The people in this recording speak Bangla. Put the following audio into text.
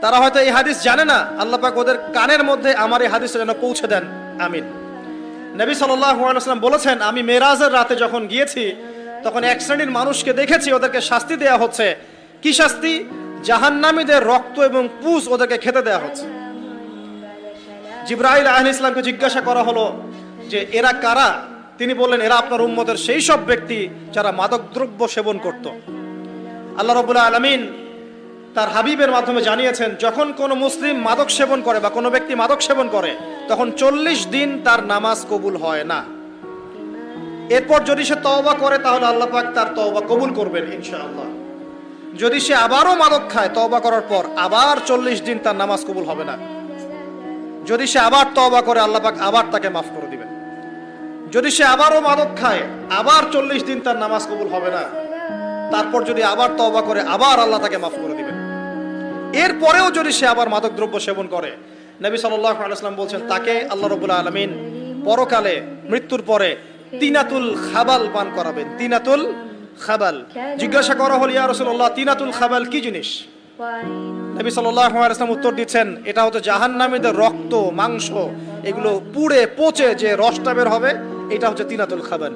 তারা হয়তো এই হাদিস জানে না, আল্লাহ পাক ওদের কানের মধ্যে আমার এই হাদিসটা যেন পৌঁছে দেন, আমিন। নবী সাল্লাল্লাহু আলাইহি ওয়াসাল্লাম বলেছেন, আমি মেরাজের রাতে যখন গিয়েছি তখন এক শ্রেণীর মানুষকে দেখেছি, ওদেরকে শাস্তি দেয়া হচ্ছে। কি শাস্তি? জাহান্নামীদের রক্ত এবং পুঁজ ওদেরকে খেতে দেয়া হচ্ছে। জিবরাইল আলাইহিস সালামকে জিজ্ঞাসা করা হলো যে এরা কারা? তিনি বললেন, এরা আপনার উম্মতের সেই সব ব্যক্তি যারা মাদকদ্রব্য সেবন করত। আল্লাহ রাব্বুল আলামিন তার হাবিবের মাধ্যমে জানিয়েছেন, যখন কোনো মুসলিম মাদক সেবন করে বা কোনো ব্যক্তি মাদক সেবন করে তখন 40 দিন তার নামাজ কবুল হয় না। এরপর যদি সে তওবা করে তাহলে আল্লাহ পাক তার তওবা কবুল করবেন ইনশাআল্লাহ। যদি সে আবারও মাদক খায় তওবা করার পর, আবার 40 দিন তার নামাজ কবুল হবে না। যদি সে আবার তওবা করে আল্লাহ পাক আবার তাকে মাফ করে দিবেন। যদি সে আবারও মাদক খায় আবার 40 দিন তার নামাজ কবুল হবে না। তারপর যদি আবার তওবা করে আবার আল্লাহ তাকে মাফ করে দিবেন। এরপরেও যদি সে আবার মাদকদ্রব্য সেবন করে, নবী সাল্লাল্লাহু আলাইহি ওয়াসাল্লাম বলছেন তাকে আল্লাহ রাব্বুল আলামিন পরকালে মৃত্যুর পরে তিনাতুল খাবাল পান করাবেন। তিনাতুল খাবাল। জিজ্ঞাসা করা হল, ইয়া রাসূলুল্লাহ, তিনাতুল খাবাল কি জিনিস? নবী সাল্লাল্লাহু আলাইহি ওয়াসাল্লাম উত্তর দিচ্ছেন, এটা হচ্ছে জাহান্নামীদের রক্ত, মাংস, এগুলো পুড়ে পচে যে রসটা বের হবে, এটা হচ্ছে তিনাতুল খাবাল।